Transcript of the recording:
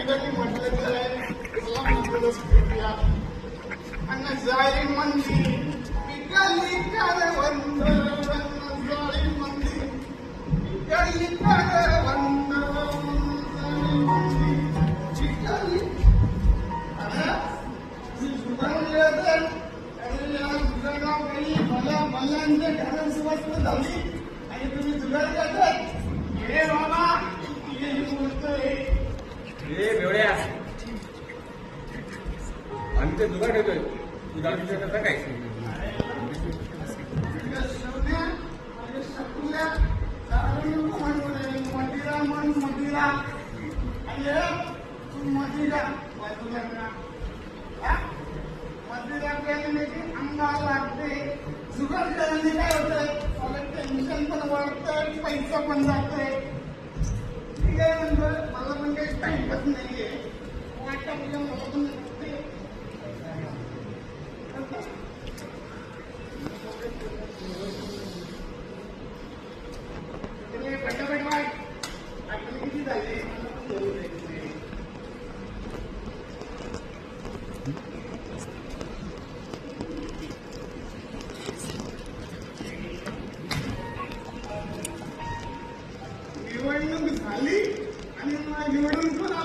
कधी म्हटलं तर तुला म्हणतोच कृपया अन्न जाळी मंदी पिकाली कारवंत जाळी मंदी पिकाली कारवंत जाळी मंदी पिकाली मला मल्लांच्या घरात सुवास झाली आणि तुम्ही जुगार करतात हे बाबा बोलतोय बेवड्या आम्ही ते जुगार ठेवतोय तू दारू कसं काय मदिरा मन मदिरा मदिरा मदिरा प्यायला की अंगाला लागते जुगार केल्याने काय होतंय टेन्शन पण वाढतंय पैसा पण जातोय ठीक आहे म्हणजे मला पण काही टाइमपास नाहीये वाटतं मला पण